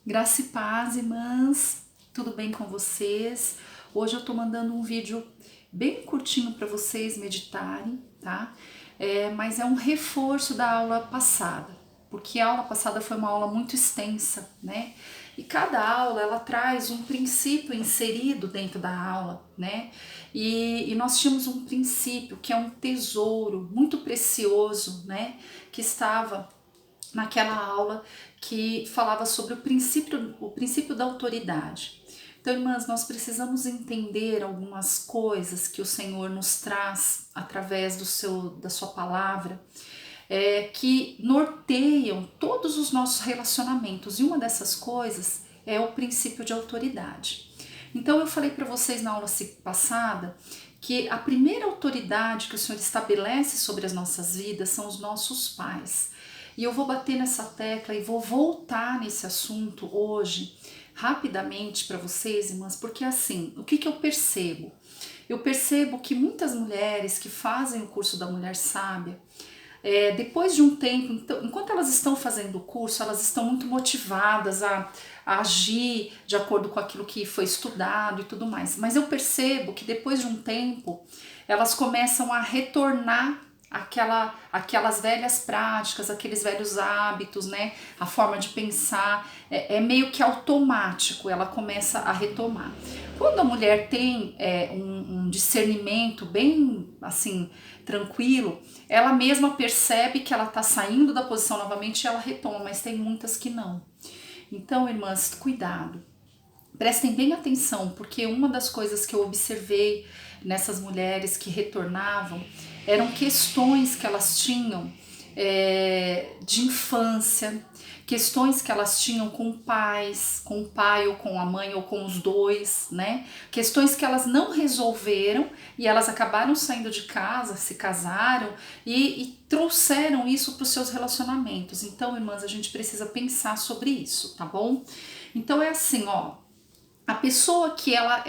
Graça e paz, irmãs, tudo bem com vocês? Hoje eu tô mandando um vídeo bem curtinho para vocês meditarem, tá? Mas é um reforço da aula passada, porque a aula passada foi uma aula muito extensa, né? E cada aula ela traz um princípio inserido dentro da aula, né? E nós tínhamos um princípio que é um tesouro muito precioso, né? Que estava naquela aula que falava sobre o princípio da autoridade. Então, irmãs, nós precisamos entender algumas coisas que o Senhor nos traz através da sua palavra, que norteiam todos os nossos relacionamentos. E uma dessas coisas é o princípio de autoridade. Então, eu falei para vocês na aula passada que a primeira autoridade que o Senhor estabelece sobre as nossas vidas são os nossos pais. E eu vou bater nessa tecla e vou voltar nesse assunto hoje, rapidamente para vocês, irmãs, porque assim, o que eu percebo? Eu percebo que muitas mulheres que fazem o curso da Mulher Sábia, depois de um tempo, então, enquanto elas estão fazendo o curso, elas estão muito motivadas a agir de acordo com aquilo que foi estudado e tudo mais. Mas eu percebo que depois de um tempo, elas começam a retornar aquelas velhas práticas, aqueles velhos hábitos, né? A forma de pensar é meio que automático, ela começa a retomar. Quando a mulher tem um discernimento bem assim tranquilo, ela mesma percebe que ela está saindo da posição novamente e ela retoma, mas tem muitas que não. Então, irmãs, cuidado. Prestem bem atenção, porque uma das coisas que eu observei nessas mulheres que retornavam eram questões que elas tinham de infância, questões que elas tinham com pais, com o pai ou com a mãe ou com os dois, né? Questões que elas não resolveram e elas acabaram saindo de casa, se casaram e trouxeram isso para os seus relacionamentos. Então, irmãs, a gente precisa pensar sobre isso, tá bom? Então é assim, ó. A pessoa que ela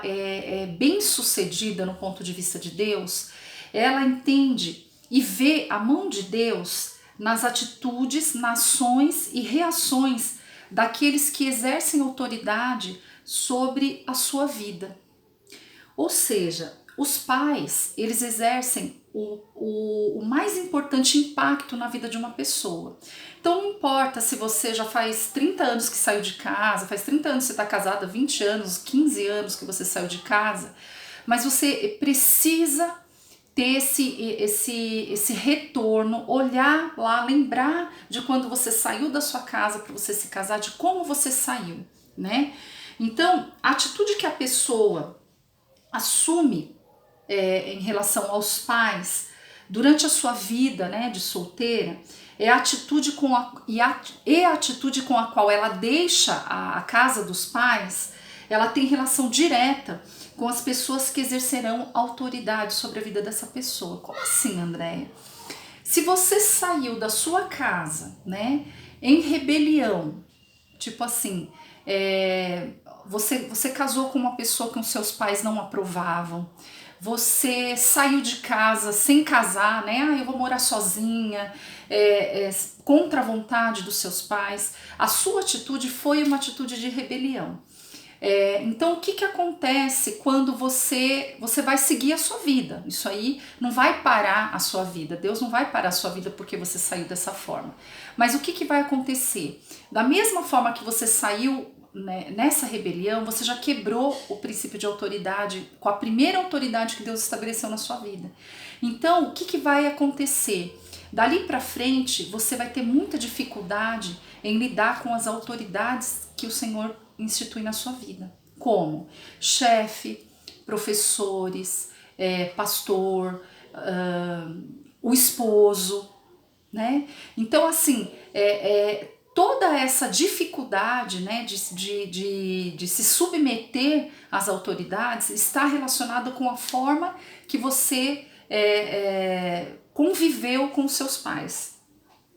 é bem sucedida no ponto de vista de Deus, ela entende e vê a mão de Deus nas atitudes, nas ações e reações daqueles que exercem autoridade sobre a sua vida. Ou seja, os pais, eles exercem o mais importante impacto na vida de uma pessoa. Então não importa se você já faz 30 anos que saiu de casa, faz 30 anos que você está casada, 20 anos, 15 anos que você saiu de casa, mas você precisa ter esse retorno, olhar lá, lembrar de quando você saiu da sua casa para você se casar, de como você saiu, né? Então, a atitude que a pessoa assume em relação aos pais durante a sua vida, né, de solteira, é a atitude a atitude com a qual ela deixa a casa dos pais, ela tem relação direta com as pessoas que exercerão autoridade sobre a vida dessa pessoa. Como assim, Andréia? Se você saiu da sua casa, né, em rebelião, tipo assim, você casou com uma pessoa que os seus pais não aprovavam, você saiu de casa sem casar, né? Eu vou morar sozinha, contra a vontade dos seus pais. A sua atitude foi uma atitude de rebelião. Então, o que acontece quando você vai seguir a sua vida? Isso aí não vai parar a sua vida. Deus não vai parar a sua vida porque você saiu dessa forma. Mas o que vai acontecer? Da mesma forma que você saiu, né, nessa rebelião, você já quebrou o princípio de autoridade com a primeira autoridade que Deus estabeleceu na sua vida. Então, o que vai acontecer? Dali para frente, você vai ter muita dificuldade em lidar com as autoridades que o Senhor institui na sua vida. Como? Chefe, professores, pastor, o esposo, né? Então, assim, toda essa dificuldade, né, de se submeter às autoridades está relacionada com a forma que você conviveu com seus pais,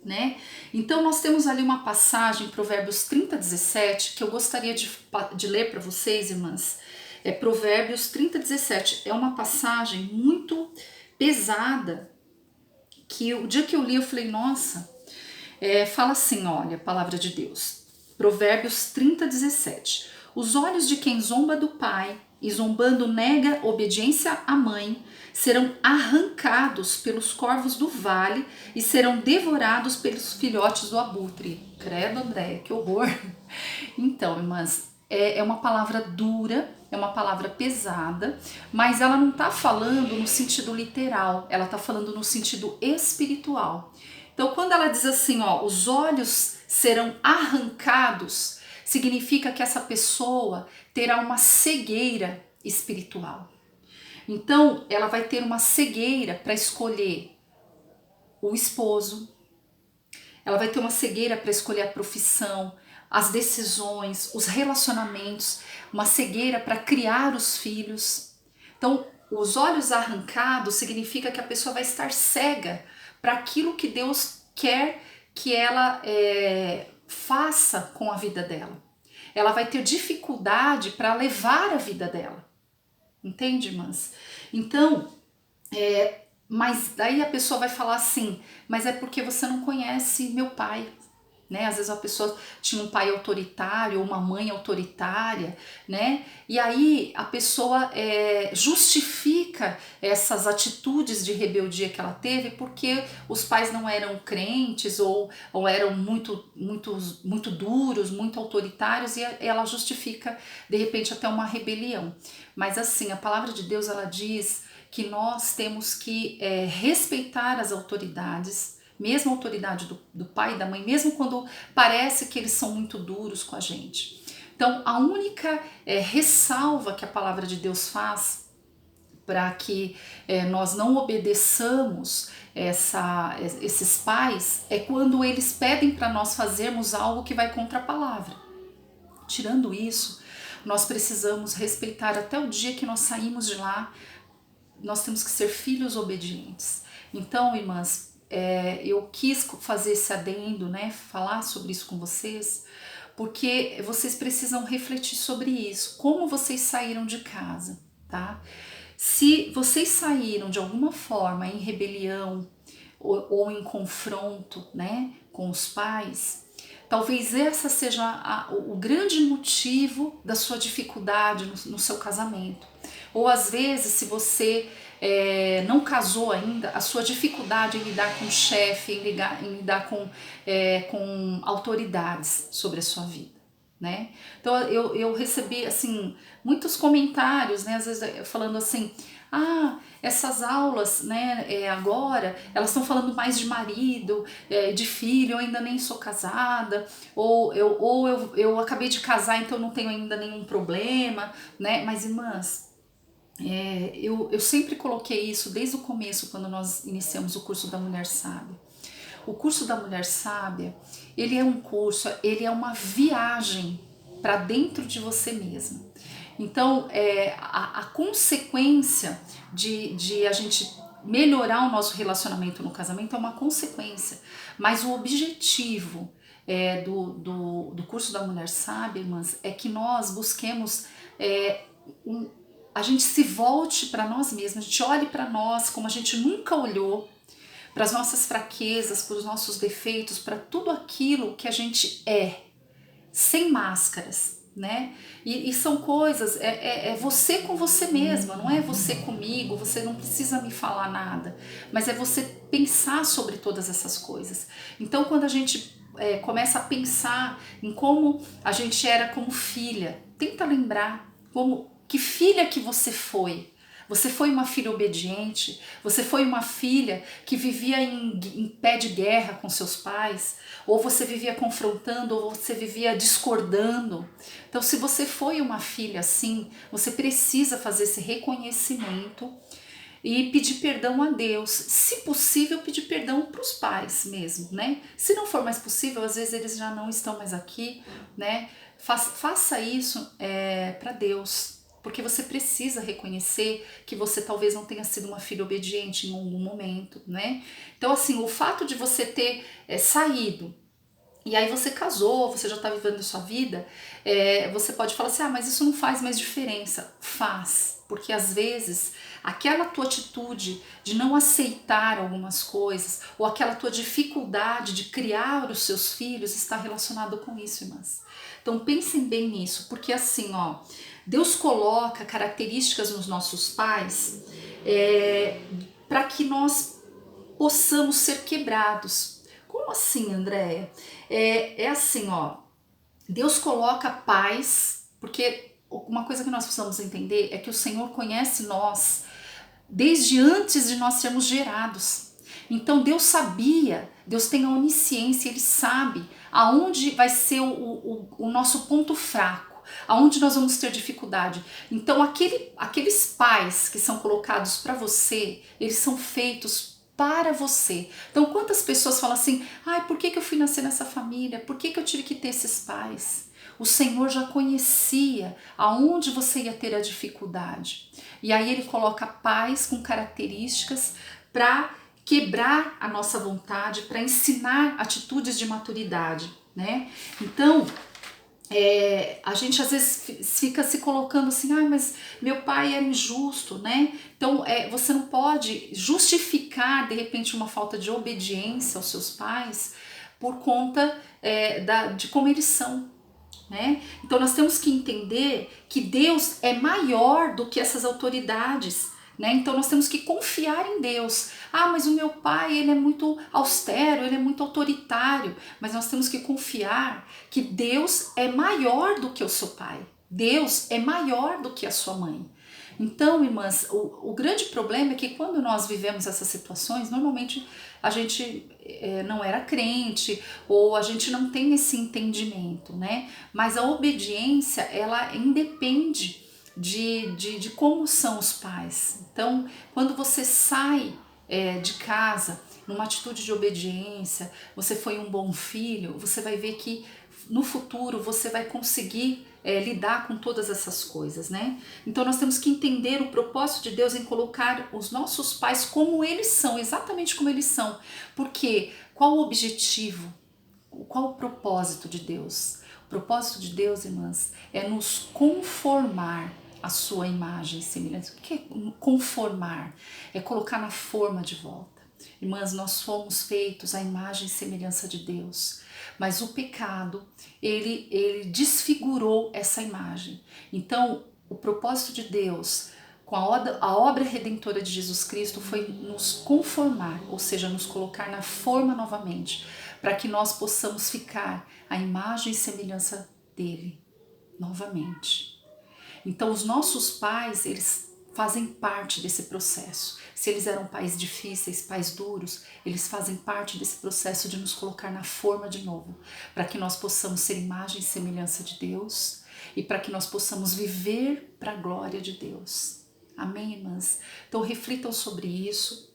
né? Então nós temos ali uma passagem, Provérbios 30:17, que eu gostaria de ler para vocês, irmãs. Provérbios 30:17 é uma passagem muito pesada, que o dia que eu li eu falei, nossa, fala assim, olha, a palavra de Deus. Provérbios 30:17. Os olhos de quem zomba do pai e zombando nega obediência à mãe serão arrancados pelos corvos do vale e serão devorados pelos filhotes do abutre. Credo, André, que horror! Então, irmãs, é uma palavra dura, é uma palavra pesada, mas ela não está falando no sentido literal, ela está falando no sentido espiritual. Então, quando ela diz assim, ó, os olhos serão arrancados, significa que essa pessoa terá uma cegueira espiritual. Então, ela vai ter uma cegueira para escolher o esposo, ela vai ter uma cegueira para escolher a profissão, as decisões, os relacionamentos, uma cegueira para criar os filhos. Então, os olhos arrancados significa que a pessoa vai estar cega para aquilo que Deus quer que ela faça com a vida dela. Ela vai ter dificuldade para levar a vida dela. Entende, irmãs? Então, mas daí a pessoa vai falar assim, mas é porque você não conhece meu pai, né? Às vezes a pessoa tinha um pai autoritário ou uma mãe autoritária, né? E aí a pessoa justifica essas atitudes de rebeldia que ela teve porque os pais não eram crentes ou eram muito duros, muito autoritários, e ela justifica de repente até uma rebelião. Mas assim, a palavra de Deus, ela diz que nós temos que respeitar as autoridades, mesmo a autoridade do pai e da mãe, mesmo quando parece que eles são muito duros com a gente. Então, a única ressalva que a palavra de Deus faz para que nós não obedeçamos esses pais é quando eles pedem para nós fazermos algo que vai contra a palavra. Tirando isso, nós precisamos respeitar até o dia que nós saímos de lá. Nós temos que ser filhos obedientes. Então, irmãs, eu quis fazer esse adendo, né, falar sobre isso com vocês, porque vocês precisam refletir sobre isso. Como vocês saíram de casa, tá? Se vocês saíram de alguma forma em rebelião ou em confronto, né, com os pais, talvez essa seja o grande motivo da sua dificuldade no seu casamento. Ou às vezes, se você não casou ainda, a sua dificuldade em lidar com o chefe, em lidar com autoridades sobre a sua vida, né? Então eu recebi assim muitos comentários, né? Às vezes falando assim, essas aulas, né, agora elas estão falando mais de marido, de filho, eu ainda nem sou casada, ou eu acabei de casar, então não tenho ainda nenhum problema, né? Mas irmãs, eu sempre coloquei isso desde o começo, quando nós iniciamos o curso da Mulher Sábia. O curso da Mulher Sábia, ele é um curso, ele é uma viagem para dentro de você mesma. Então, a consequência de a gente melhorar o nosso relacionamento no casamento é uma consequência, mas o objetivo do curso da Mulher Sábia, irmãs, é que nós busquemos a gente se volte para nós mesmos, a gente olhe para nós como a gente nunca olhou, para as nossas fraquezas, para os nossos defeitos, para tudo aquilo que a gente sem máscaras, né? E são coisas, você com você mesma, não é você comigo, você não precisa me falar nada, mas é você pensar sobre todas essas coisas. Então, quando a gente começa a pensar em como a gente era como filha, tenta lembrar que filha que você foi. Você foi uma filha obediente? Você foi uma filha que vivia em pé de guerra com seus pais? Ou você vivia confrontando, ou você vivia discordando? Então, se você foi uma filha assim, você precisa fazer esse reconhecimento e pedir perdão a Deus. Se possível, pedir perdão para os pais mesmo, né? Se não for mais possível, às vezes eles já não estão mais aqui, né? Faça isso para Deus. Porque você precisa reconhecer que você talvez não tenha sido uma filha obediente em algum momento, né? Então, assim, o fato de você ter saído E aí você casou, você já está vivendo a sua vida, você pode falar assim, ah, mas isso não faz mais diferença. Faz, porque às vezes aquela tua atitude de não aceitar algumas coisas, ou aquela tua dificuldade de criar os seus filhos está relacionado com isso, irmãs. Então pensem bem nisso, porque assim, ó, Deus coloca características nos nossos pais para que nós possamos ser quebrados. Como assim, Andréia? É assim, ó, Deus coloca pais, porque uma coisa que nós precisamos entender é que o Senhor conhece nós desde antes de nós sermos gerados. Então Deus sabia, Deus tem a onisciência, Ele sabe aonde vai ser o nosso ponto fraco, aonde nós vamos ter dificuldade. Então aqueles pais que são colocados para você, eles são feitos para você. Então quantas pessoas falam assim, ai, por que eu fui nascer nessa família? Por que eu tive que ter esses pais? O Senhor já conhecia aonde você ia ter a dificuldade. E aí Ele coloca pais com características para quebrar a nossa vontade, para ensinar atitudes de maturidade, né? Então, a gente às vezes fica se colocando assim, ah, mas meu pai era injusto, né? Então você não pode justificar de repente uma falta de obediência aos seus pais por conta de como eles são, né? Então nós temos que entender que Deus é maior do que essas autoridades, né? Então nós temos que confiar em Deus. Ah, mas o meu pai, ele é muito austero, ele é muito autoritário. Mas nós temos que confiar que Deus é maior do que o seu pai. Deus é maior do que a sua mãe. Então, irmãs, o grande problema é que quando nós vivemos essas situações, normalmente a gente não era crente ou a gente não tem esse entendimento, né? Mas a obediência, ela independe de como são os pais. Então, quando você sai de casa numa atitude de obediência, você foi um bom filho, você vai ver que no futuro você vai conseguir lidar com todas essas coisas, né? Então nós temos que entender o propósito de Deus em colocar os nossos pais como eles são, exatamente como eles são. Porque qual o objetivo? Qual o propósito de Deus? O propósito de Deus, irmãs, é nos conformar à sua imagem e semelhança. O que é conformar? É colocar na forma de volta. Irmãs, nós fomos feitos à imagem e semelhança de Deus, mas o pecado, ele desfigurou essa imagem. Então, o propósito de Deus com a obra redentora de Jesus Cristo foi nos conformar, ou seja, nos colocar na forma novamente, para que nós possamos ficar à imagem e semelhança dele novamente. Então os nossos pais, eles fazem parte desse processo. Se eles eram pais difíceis, pais duros, eles fazem parte desse processo de nos colocar na forma de novo, para que nós possamos ser imagem e semelhança de Deus e para que nós possamos viver para a glória de Deus. Amém, irmãs? Então reflitam sobre isso.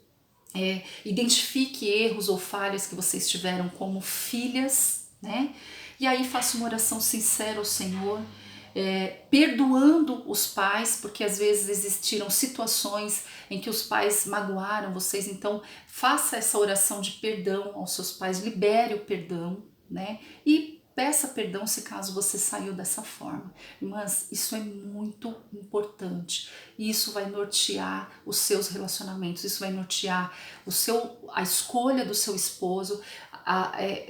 Identifique erros ou falhas que vocês tiveram como filhas, né? E aí faça uma oração sincera ao Senhor, perdoando os pais, porque às vezes existiram situações em que os pais magoaram vocês, então faça essa oração de perdão aos seus pais, libere o perdão, né? E peça perdão se caso você saiu dessa forma. Irmãs, isso é muito importante. Isso vai nortear os seus relacionamentos, isso vai nortear a escolha do seu esposo.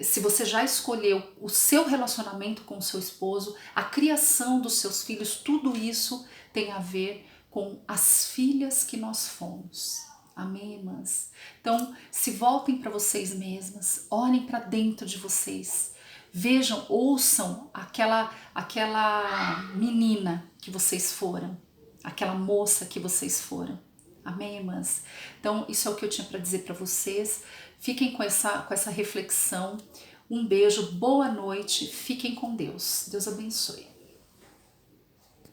Se você já escolheu o seu relacionamento com o seu esposo, a criação dos seus filhos, tudo isso tem a ver com as filhas que nós fomos. Amém, irmãs? Então, se voltem para vocês mesmas, olhem para dentro de vocês. Vejam, ouçam aquela menina que vocês foram, aquela moça que vocês foram. Amém, irmãs? Então, isso é o que eu tinha para dizer para vocês. Fiquem com essa reflexão. Um beijo, boa noite, fiquem com Deus. Deus abençoe.